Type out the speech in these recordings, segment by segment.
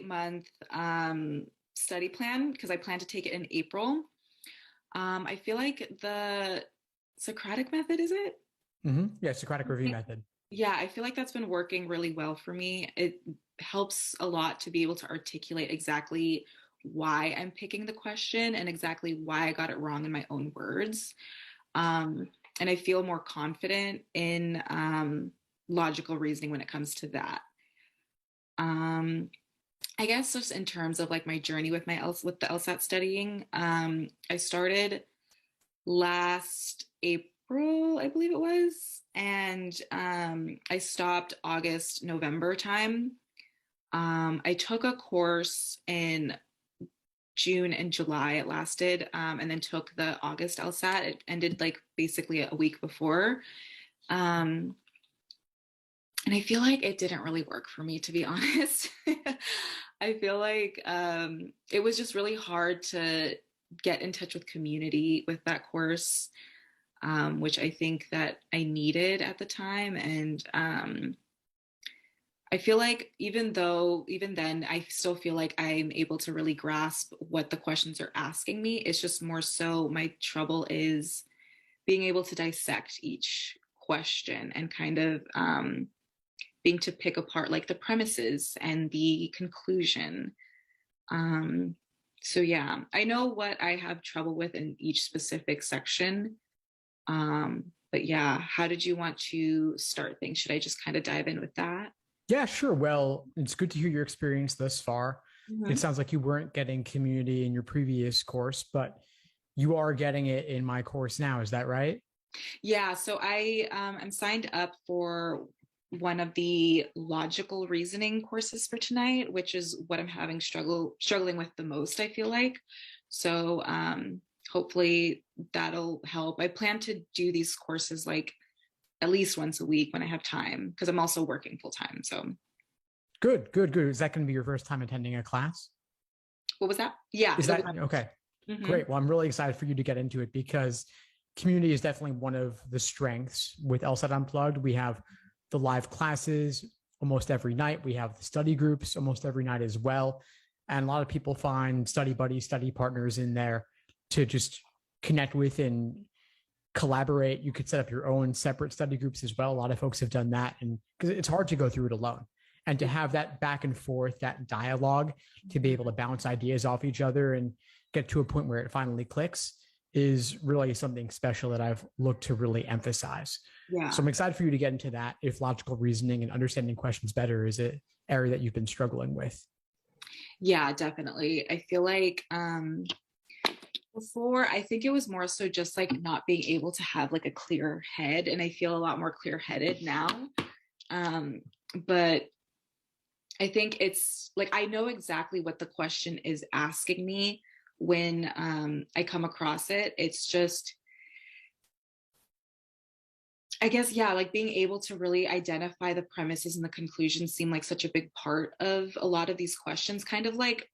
8-month study plan because I plan to take it in April. I feel like the Socratic method, is it? Yeah, Socratic review method. Yeah, I feel like that's been working really well for me. It helps a lot to be able to articulate exactly why I'm picking the question and exactly why I got it wrong in my own words. And I feel more confident in logical reasoning when it comes to that. I guess just in terms of like my journey with with the LSAT studying, I started last April, I believe it was, and I stopped August, November time. I took a course in June and July, it lasted, and then took the August LSAT. It ended like basically a week before. Um, and I feel like it didn't really work for me, to be honest. I feel like it was just really hard to get in touch with community with that course, which I think that I needed at the time. And I feel like even then, I still feel like I'm able to really grasp what the questions are asking me. It's just more so my trouble is being able to dissect each question and kind of being to pick apart like the premises and the conclusion. So yeah, I know what I have trouble with in each specific section. But yeah, how did you want to start things? Should I just kind of dive in with that? Yeah, sure. Well, it's good to hear your experience thus far. It Mhm. sounds like you weren't getting community in your previous course, but you are getting it in my course now. Is that right? Yeah, so I am signed up for one of the logical reasoning courses for tonight, which is what I'm having struggling with the most, I feel like. So hopefully that'll help. I plan to do these courses like at least once a week when I have time, because I'm also working full time. So Good, good, good. Is that going to be your first time attending a class? what was that? Yeah, Is it'll be that okay? my. Great. Well, I'm really excited for you to get into it because community is definitely one of the strengths with LSAT Unplugged. We have the live classes almost every night. We have the study groups almost every night as well. And a lot of people find study buddies, study partners in there to just connect with and collaborate. You could set up your own separate study groups as well. A lot of folks have done that. And because it's hard to go through it alone. And to have that back and forth, that dialogue, to be able to bounce ideas off each other and get to a point where it finally clicks is really something special that I've looked to really emphasize. So Yeah. I'm excited for you to get into that if logical reasoning and understanding questions better is an area that you've been struggling with. Yeah, definitely. I feel like before, I think it was more so just like not being able to have like a clear head, and I feel a lot more clear headed now. But I think it's like I know exactly what the question is asking me when I come across it. It's just, I guess, yeah, like being able to really identify the premises and the conclusions seem like such a big part of a lot of these questions, kind of like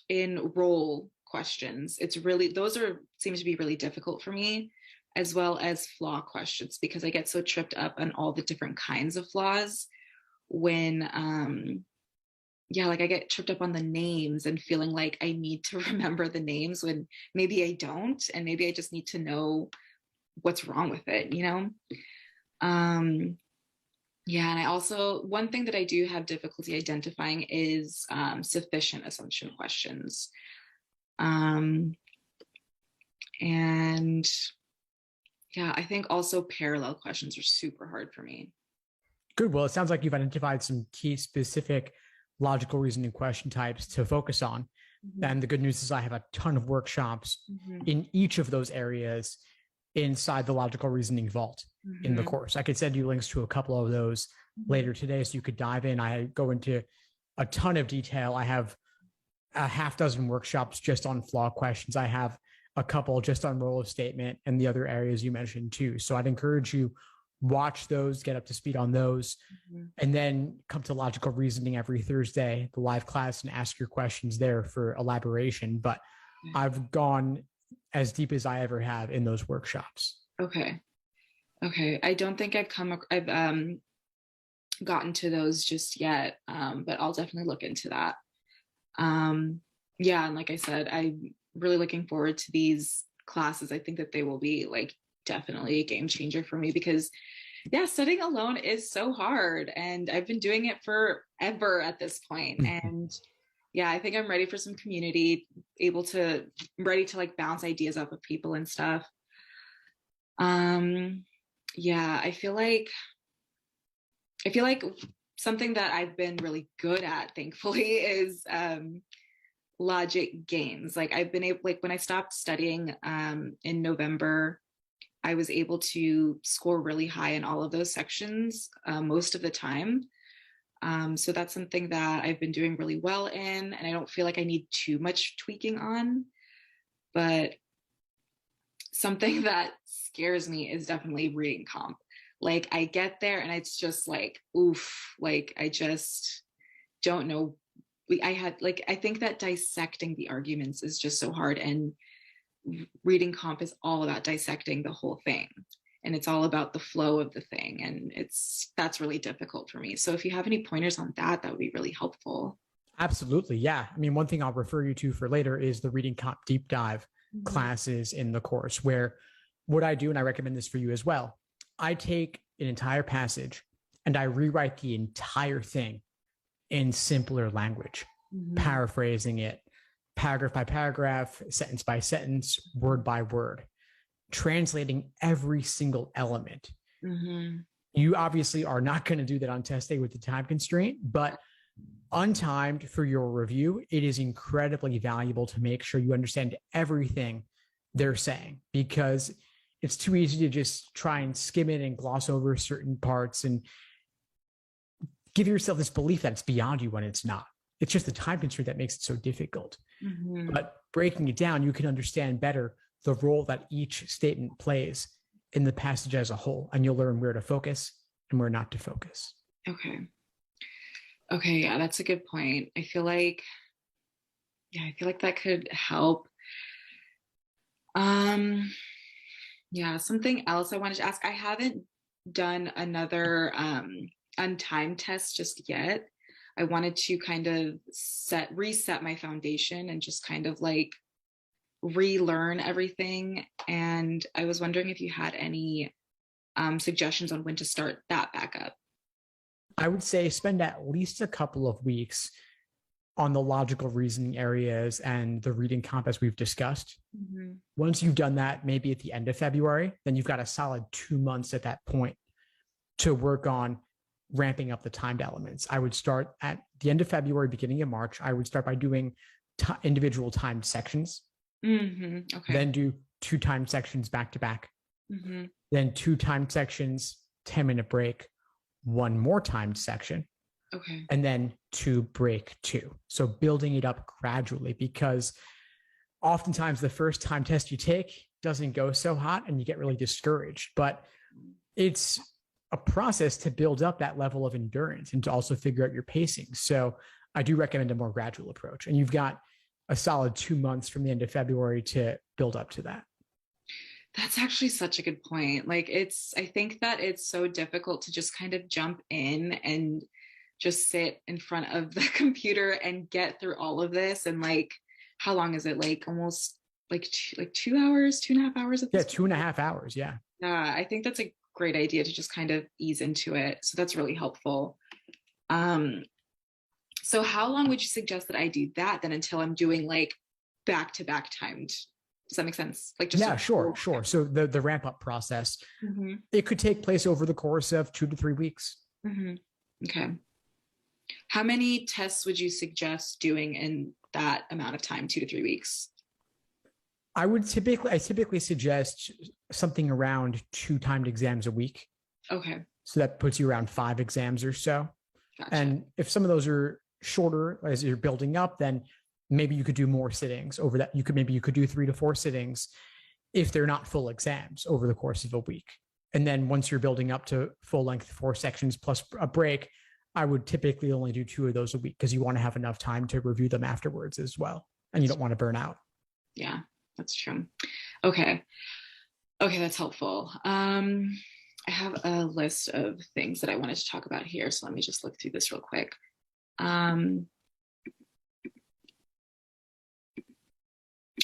in role questions. It's really, those are, seem to be really difficult for me, as well as flaw questions, because I get so tripped up on all the different kinds of flaws when, yeah, like I get tripped up on the names and feeling like I need to remember the names when maybe I don't, and maybe I just need to know what's wrong with it, you know? Um, yeah, and I also, one thing that I do have difficulty identifying is sufficient assumption questions. Um, and yeah, I think also parallel questions are super hard for me. Good. Well, it sounds like you've identified some key specific logical reasoning question types to focus on. Mhm. And the good news is I have a ton of workshops Mhm. in each of those areas inside the logical reasoning vault in the Mhm. course. I could send you links to a couple of those Mhm. later today so you could dive in. I go into a ton of detail. I have a half dozen workshops just on flaw questions. I have a couple just on role of statement and the other areas you mentioned too. So I'd encourage you watch those, get up to speed on those, Mhm. and then come to logical reasoning every Thursday, the live class, and ask your questions there for elaboration. But I've gone as deep as I ever have in those workshops. Okay. Okay. I don't think I've gotten to those just yet, but I'll definitely look into that. Yeah, and like I said, I'm really looking forward to these classes. I think that they will be like definitely a game changer for me because yeah, studying alone is so hard and I've been doing it forever at this point. And yeah, I think I'm ready for some community, ready to like bounce ideas off of people and stuff. Um, yeah, I feel like something that I've been really good at, thankfully, is logic games. Like I've been able, like when I stopped studying in November, I was able to score really high in all of those sections most of the time. So that's something that I've been doing really well in, and I don't feel like I need too much tweaking on. But something that scares me is definitely reading comp. Like I get there and it's just like, oof, like I just don't know. I think that dissecting the arguments is just so hard. And reading comp is all about dissecting the whole thing. And it's all about the flow of the thing. And that's really difficult for me. So if you have any pointers on that, that would be really helpful. Absolutely. Yeah. I mean, one thing I'll refer you to for later is the reading comp deep dive Mm-hmm. classes in the course, where what I do, and I recommend this for you as well, I take an entire passage and I rewrite the entire thing in simpler language, Mm-hmm. paraphrasing it paragraph by paragraph, sentence by sentence, word by word, translating every single element. Mm-hmm. You obviously are not going to do that on test day with the time constraint, but untimed for your review, it is incredibly valuable to make sure you understand everything they're saying, because it's too easy to just try and skim it and gloss over certain parts and give yourself this belief that it's beyond you when it's not. It's just the time constraint that makes it so difficult. Mm-hmm. But breaking it down, you can understand better the role that each statement plays in the passage as a whole, and you'll learn where to focus and where not to focus. Okay. Okay, yeah, that's a good point. I feel like that could help. Um, yeah, something else I wanted to ask. I haven't done another untimed test just yet. I wanted to kind of reset my foundation and just kind of like relearn everything. And I was wondering if you had any suggestions on when to start that back up. I would say spend at least a couple of weeks on the logical reasoning areas and the reading comp as we've discussed. Mm-hmm. Once you've done that, maybe at the end of February, then you've got a solid 2 months at that point to work on ramping up the timed elements. I would start at the end of February, beginning of March. I would start by doing individual timed sections, Mm-hmm. Okay. then do 2 timed sections back to back, Mm-hmm. then 2 timed sections, 10-minute break, 1 more timed section, Okay. and then 2 break 2. So building it up gradually, because oftentimes the first time test you take doesn't go so hot and you get really discouraged. But it's a process to build up that level of endurance and to also figure out your pacing. So I do recommend a more gradual approach. And you've got a solid 2 months from the end of February to build up to that. That's actually such a good point. I think that it's so difficult to just kind of jump in and just sit in front of the computer and get through all of this. And like, how long is it? Like almost like 2 hours, 2.5 hours at Yeah, this two and point? a half hours. Yeah. Yeah, I think that's a great idea to just kind of ease into it. So that's really helpful. Um, so how long would you suggest that I do that then until I'm doing like back to back timed? Does that make sense? Like just Yeah, sure, sure. So the ramp up process, mm-hmm. it could take place over the course of 2 to 3 weeks. Mm-hmm. Okay. How many tests would you suggest doing in that amount of time, 2 to 3 weeks? I typically suggest something around 2 timed exams a week. Okay. So that puts you around 5 exams or so. Gotcha. And if some of those are shorter as you're building up, then maybe you could do more sittings over that. You could do 3 to 4 sittings if they're not full exams over the course of a week. And then once you're building up to full length 4 sections plus a break, I would typically only do 2 of those a week because you want to have enough time to review them afterwards as well. And you don't want to burn out. Yeah, that's true. Okay. Okay, that's helpful. I have a list of things that I wanted to talk about here. So let me just look through this real quick. Um,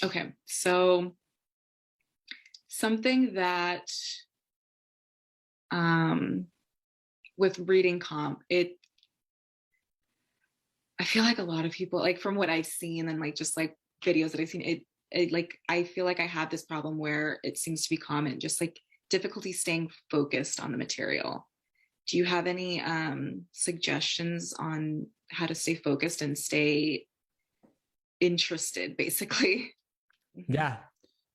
Okay. So something that with reading comp, I feel like a lot of people, like from what I've seen and like just like videos that I've seen, it like I feel like I have this problem where it seems to be common, just like difficulty staying focused on the material. Do you have any suggestions on how to stay focused and stay interested, basically? Yeah.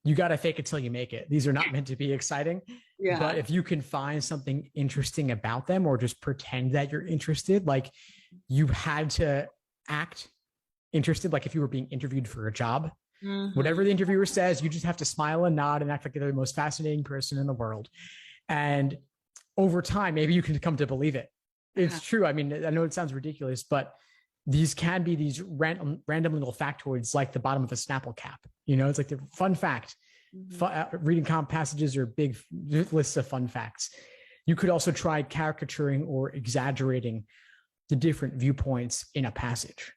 You got to fake it till you make it. These are not meant to be exciting, Yeah. but if you can find something interesting about them or just pretend that you're interested, like you had to act interested, like if you were being interviewed for a job, whatever the interviewer says, you just have to smile and nod and act like they're the most fascinating person in the world. And over time, maybe you can come to believe it. It's true. I mean, I know it sounds ridiculous, but these can be these random little factoids like the bottom of a Snapple cap. You know, it's like the fun fact. Reading comp passages are big lists of fun facts. You could also try caricaturing or exaggerating the different viewpoints in a passage.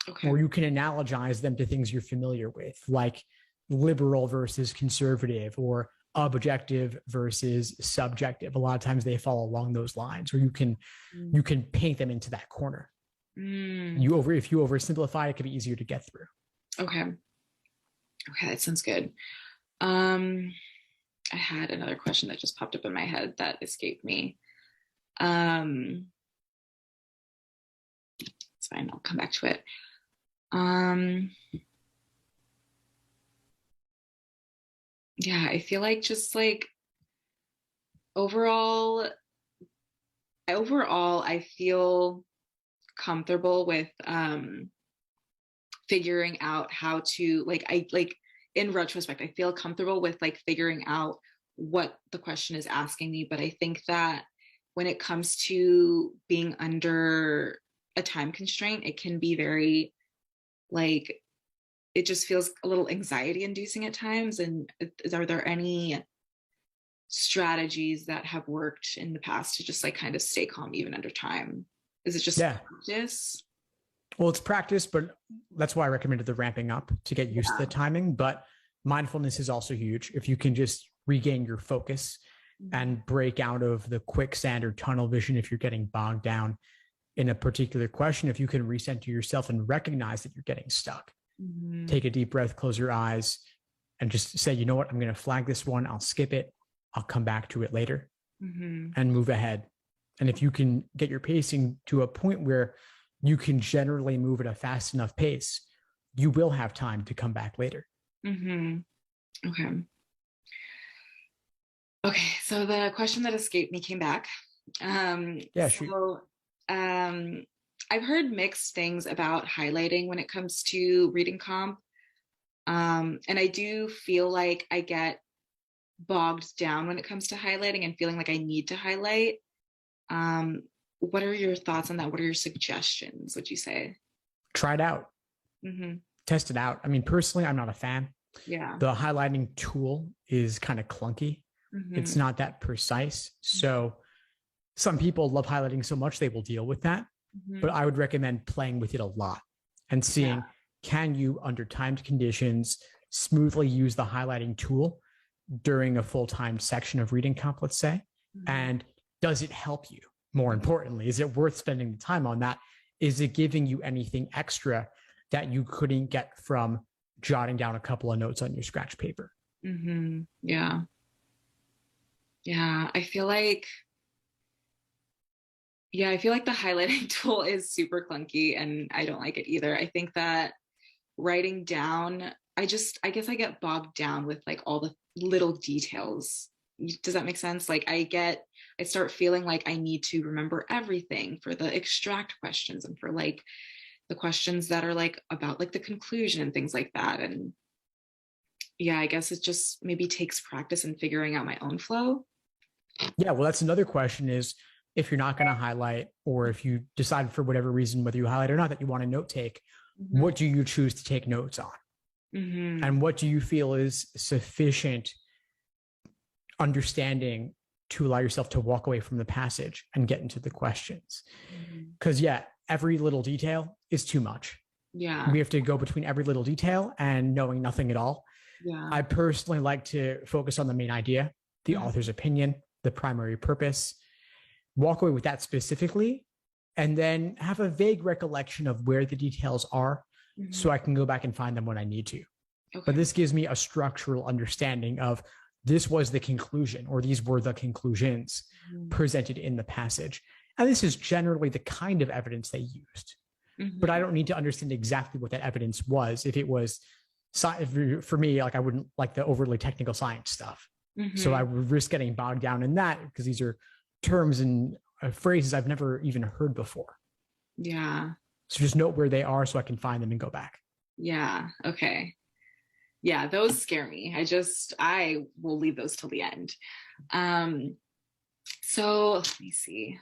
Okay. Or you can analogize them to things you're familiar with, like liberal versus conservative or objective versus subjective. A lot of times they fall along those lines, or you can paint them into that corner. If you oversimplify, it can be easier to get through. Okay, that sounds good. I had another question that just popped up in my head that escaped me. It's fine, I'll come back to it. Yeah, I feel like just like overall I feel comfortable with figuring out how to like in retrospect, I feel comfortable with like figuring out what the question is asking me. But I think that when it comes to being under a time constraint, it can be very like it just feels a little anxiety inducing at times. And are there any strategies that have worked in the past to just like kind of stay calm even under time? Is it just practice? Well, it's practice, but that's why I recommended the ramping up to get used to the timing. But mindfulness is also huge. If you can just regain your focus and break out of the quicksand or tunnel vision, if you're getting bogged down in a particular question, if you can recenter yourself and recognize that you're getting stuck, take a deep breath, close your eyes, and just say, you know what, I'm going to flag this one. I'll skip it. I'll come back to it later and move ahead. And if you can get your pacing to a point where you can generally move at a fast enough pace, you will have time to come back later. Okay. So the question that escaped me came back. Shoot. I've heard mixed things about highlighting when it comes to reading comp. And I do feel like I get bogged down when it comes to highlighting and feeling like I need to highlight. What are your thoughts on that? What are your suggestions, would you say? Try it out. Test it out. I mean, personally, I'm not a fan. Yeah. The highlighting tool is kind of clunky. It's not that precise. So some people love highlighting so much they will deal with that. But I would recommend playing with it a lot and seeing, can you, under timed conditions, smoothly use the highlighting tool during a full-time section of reading comp, let's say? And does it help you? More importantly, is it worth spending the time on that? Is it giving you anything extra that you couldn't get from jotting down a couple of notes on your scratch paper? Yeah. I feel like the highlighting tool is super clunky and I don't like it either. I think that writing down, I guess I get bogged down with like all the little details. Does that make sense? Like I start feeling like I need to remember everything for the extract questions and for like the questions that are like about like the conclusion and things like that. And yeah, I guess it just maybe takes practice in figuring out my own flow. Yeah, well, that's another question is, if you're not going to highlight, or if you decide for whatever reason, whether you highlight or not, that you want to note take, what do you choose to take notes on? And what do you feel is sufficient understanding to allow yourself to walk away from the passage and get into the questions? Because every little detail is too much. Yeah. We have to go between every little detail and knowing nothing at all. Yeah. I personally like to focus on the main idea, the author's opinion, the primary purpose, walk away with that specifically, and then have a vague recollection of where the details are so I can go back and find them when I need to. Okay. But this gives me a structural understanding of this was the conclusion, or these were the conclusions presented in the passage. And this is generally the kind of evidence they used. But I don't need to understand exactly what that evidence was. If it was, for me, like I wouldn't like the overly technical science stuff. So I would risk getting bogged down in that because these are terms and phrases I've never even heard before. Yeah. So just note where they are so I can find them and go back. Yeah. Okay. Yeah, those scare me. I will leave those till the end. So let me see.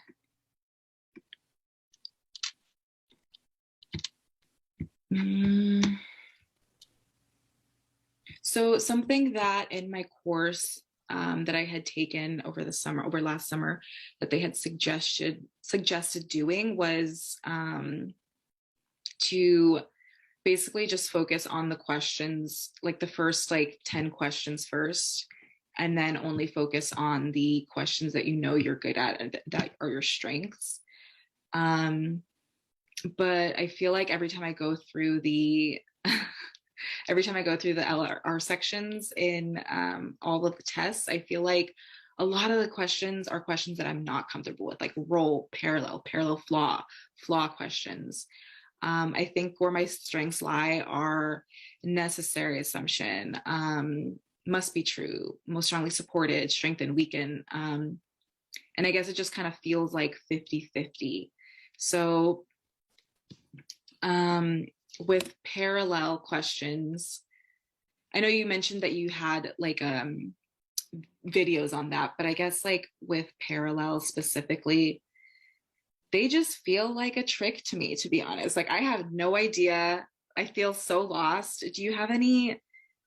So something that in my course that I had taken over last summer, that they had suggested doing was to basically just focus on the questions, like the first 10 questions first, and then only focus on the questions that you know you're good at and that are your strengths. But I feel like every time I go through the LR sections in all of the tests, I feel like a lot of the questions are questions that I'm not comfortable with, like role, parallel, flaw questions. I think where my strengths lie are necessary assumption, must be true, most strongly supported, strengthen, weaken. And I guess it just kind of feels like 50-50. So with parallel questions, I know you mentioned that you had videos on that, but I guess with parallel specifically, they just feel like a trick to me, to be honest. I have no idea. I feel so lost. Do you have any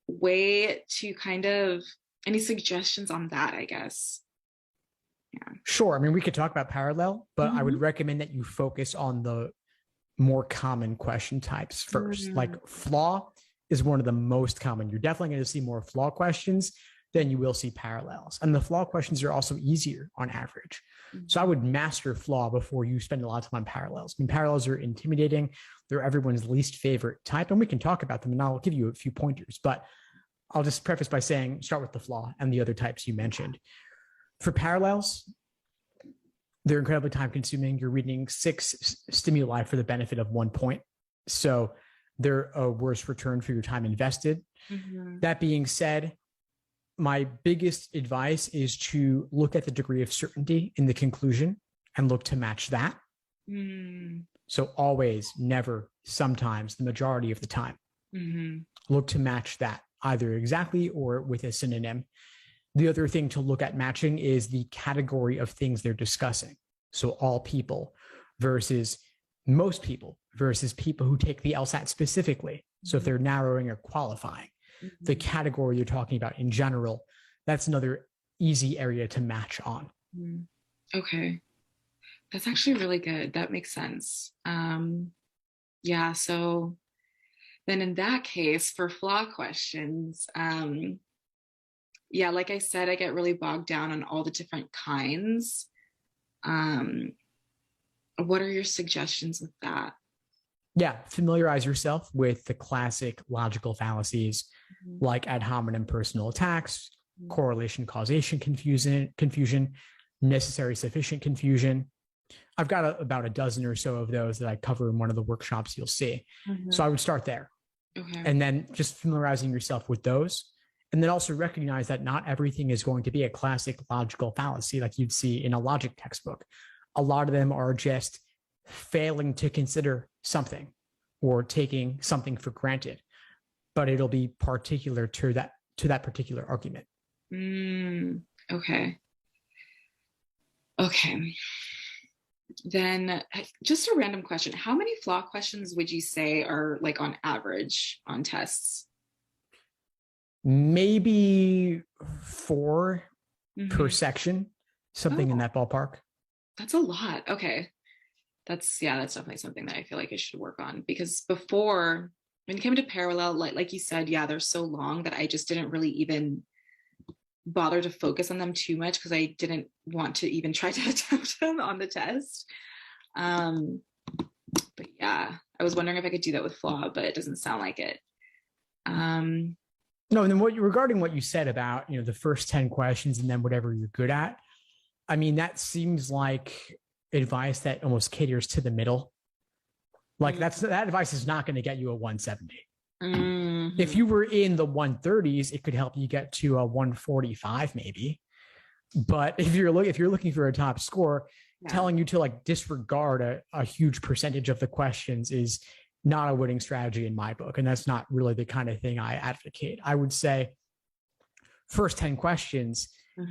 way to any suggestions on that, I guess? Yeah. Sure. I mean, we could talk about parallel, but I would recommend that you focus on the more common question types first. Like flaw is one of the most common. You're definitely going to see more flaw questions than you will see parallels. And the flaw questions are also easier on average. So I would master flaw before you spend a lot of time on parallels. I mean, parallels are intimidating. They're everyone's least favorite type, and we can talk about them, and I'll give you a few pointers. But I'll just preface by saying, start with the flaw and the other types you mentioned. For parallels, they're incredibly time consuming. You're reading 6 stimuli for the benefit of 1 point. So they're a worse return for your time invested. That being said, my biggest advice is to look at the degree of certainty in the conclusion and look to match that. So always, never, sometimes, the majority of the time, look to match that either exactly or with a synonym. The other thing to look at matching is the category of things they're discussing. So all people versus most people versus people who take the LSAT specifically. So if they're narrowing or qualifying, the category you're talking about in general, that's another easy area to match on. Okay. That's actually really good. That makes sense. Yeah, so then in that case, for flaw questions, yeah, like I said, I get really bogged down on all the different kinds. What are your suggestions with that? Yeah, familiarize yourself with the classic logical fallacies like ad hominem personal attacks, correlation causation confusion, necessary sufficient confusion. I've got about a dozen or so of those that I cover in one of the workshops you'll see. So I would start there. Okay. And then just familiarizing yourself with those. And then also recognize that not everything is going to be a classic logical fallacy like you'd see in a logic textbook. A lot of them are just failing to consider something or taking something for granted, but it'll be particular to that particular argument. Okay. Okay. Then just a random question. How many flaw questions would you say are on average on tests? Maybe 4 per section, something in that ballpark. That's a lot. Okay. That's definitely something that I feel like I should work on, because before, when it came to parallel, like you said, yeah, they're so long that I just didn't really even bother to focus on them too much because I didn't want to even try to attempt them on the test. Um, but yeah, I was wondering if I could do that with Flaw, but it doesn't sound like it. No, and then regarding what you said about, the first 10 questions and then whatever you're good at, I mean, that seems like advice that almost caters to the middle. Like that advice is not going to get you a 170. Mm-hmm. If you were in the 130s, it could help you get to a 145 maybe. But if you're looking for a top score, telling you to like disregard a huge percentage of the questions is not a winning strategy in my book. And that's not really the kind of thing I advocate. I would say first 10 questions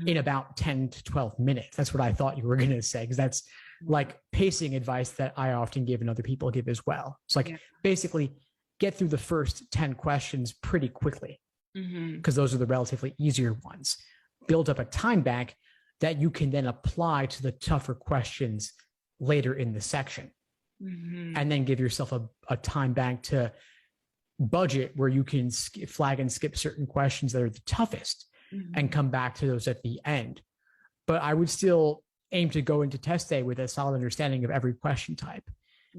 in about 10 to 12 minutes. That's what I thought you were going to say, because that's like pacing advice that I often give and other people give as well. It's like basically get through the first 10 questions pretty quickly, because those are the relatively easier ones. Build up a time bank that you can then apply to the tougher questions later in the section. And then give yourself a time bank to budget where you can flag and skip certain questions that are the toughest and come back to those at the end. But I would still aim to go into test day with a solid understanding of every question type.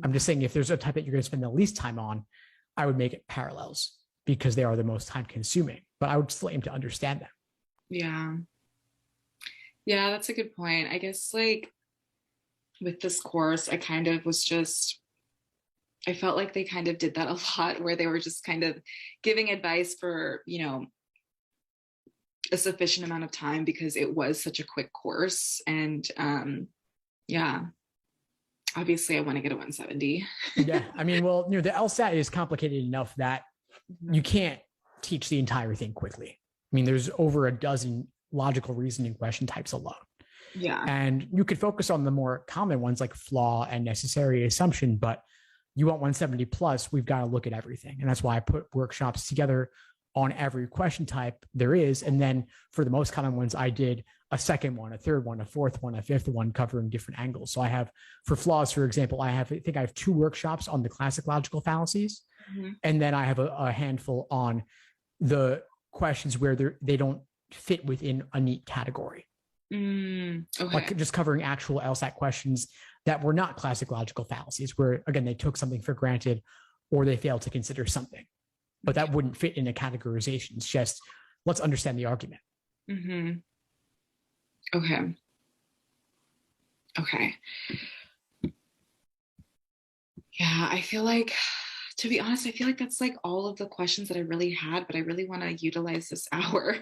I'm just saying if there's a type that you're going to spend the least time on, I would make it parallels because they are the most time consuming, but I would still aim to understand them. Yeah. Yeah, that's a good point. I guess like with this course, I kind of was just, I felt like they kind of did that a lot, where they were just kind of giving advice for, a sufficient amount of time because it was such a quick course. And yeah, obviously I want to get a 170. Yeah. I mean, well, the LSAT is complicated enough that you can't teach the entire thing quickly. I mean, there's over a dozen logical reasoning question types alone. Yeah. And you could focus on the more common ones like flaw and necessary assumption, but you want 170 plus, we've got to look at everything. And that's why I put workshops together on every question type there is. And then for the most common ones, I did a second one, a third one, a fourth one, a fifth one, covering different angles. So I have, for flaws, for example, I think I have 2 workshops on the classic logical fallacies. And then I have a handful on the questions where they don't fit within a neat category. Okay. Like just covering actual LSAT questions that were not classic logical fallacies, where again, they took something for granted or they failed to consider something, but that wouldn't fit in a categorization. It's just, let's understand the argument. Okay. Yeah, I feel like, to be honest, I feel like that's like all of the questions that I really had, but I really want to utilize this hour.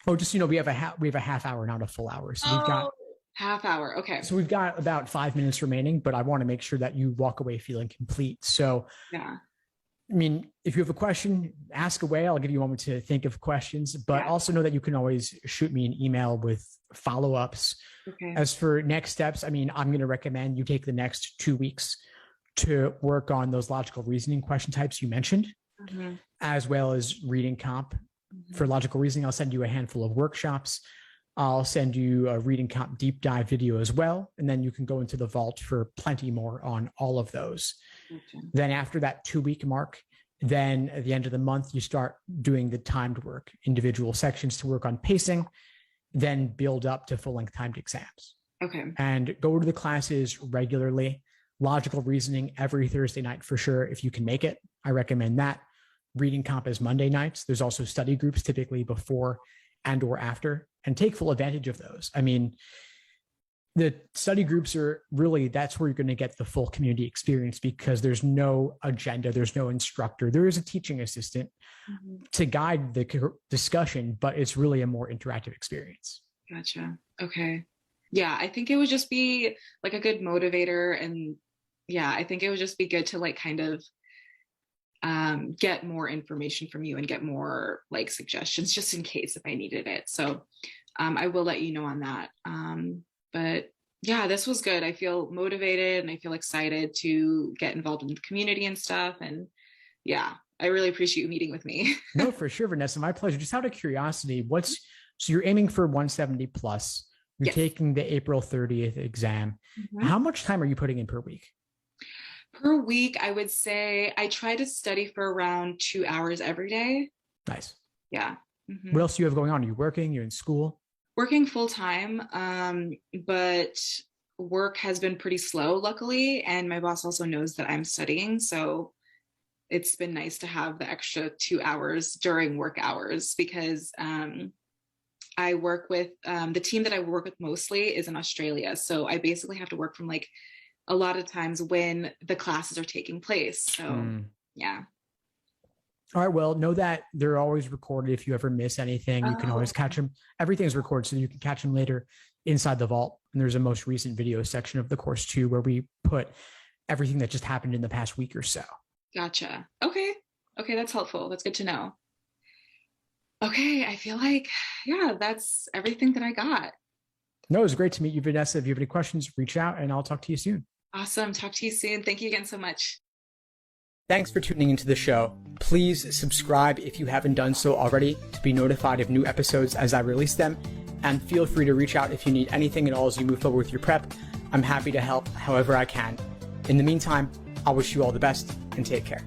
Oh, just, we have a half hour, not a full hour. So we've got half hour. Okay. So we've got about 5 minutes remaining, but I want to make sure that you walk away feeling complete. So, yeah. I mean, if you have a question, ask away. I'll give you a moment to think of questions, but also know that you can always shoot me an email with follow-ups. Okay. As for next steps, I mean, I'm going to recommend you take the next 2 weeks to work on those logical reasoning question types you mentioned, as well as reading comp. For logical reasoning, I'll send you a handful of workshops. I'll send you a reading comp deep dive video as well. And then you can go into the vault for plenty more on all of those. Then after that 2-week mark, then at the end of the month, you start doing the timed work, individual sections to work on pacing, then build up to full-length timed exams. Okay. And go to the classes regularly. Logical reasoning every Thursday night for sure, if you can make it. I recommend that. Reading comp is Monday nights. There's also study groups typically before and or after, and take full advantage of those. I mean, the study groups are really, that's where you're going to get the full community experience, because there's no agenda, there's no instructor. There is a teaching assistant to guide the discussion, but it's really a more interactive experience. Gotcha. Okay. Yeah, I think it would just be like a good motivator. And yeah, I think it would just be good to like kind of get more information from you and get more like suggestions just in case if I needed it. So I will let you know on that. But yeah, this was good. I feel motivated and I feel excited to get involved in the community and stuff. And yeah, I really appreciate you meeting with me. No, for sure, Vanessa. My pleasure. Just out of curiosity, so you're aiming for 170 plus. You're Yes. taking the April 30th exam. Mhm. How much time are you putting in per week? Per week, I would say I try to study for around 2 hours every day. Nice. Yeah. What Mhm. else do you have going on? Are you working? You're in school? Working full time, but work has been pretty slow, luckily. And my boss also knows that I'm studying. So it's been nice to have the extra 2 hours during work hours because I work with the team that I work with mostly is in Australia. So I basically have to work from like a lot of times when the classes are taking place. So yeah. All right. Well, know that they're always recorded. If you ever miss anything, you can Oh, always catch them. Everything's recorded, so you can catch them later inside the vault. And there's a most recent video section of the course too, where we put everything that just happened in the past week or so. gotcha. Okay. Okay, that's helpful. That's good to know. Okay, I feel like, yeah, that's everything that I got. No, it was great to meet you, Vanessa. If you have any questions, reach out and I'll talk to you soon. Awesome. Talk to you soon. Thank you again so much. Thanks for tuning into the show. Please subscribe if you haven't done so already to be notified of new episodes as I release them. And feel free to reach out if you need anything at all as you move forward with your prep. I'm happy to help however I can. In the meantime, I'll wish you all the best and take care.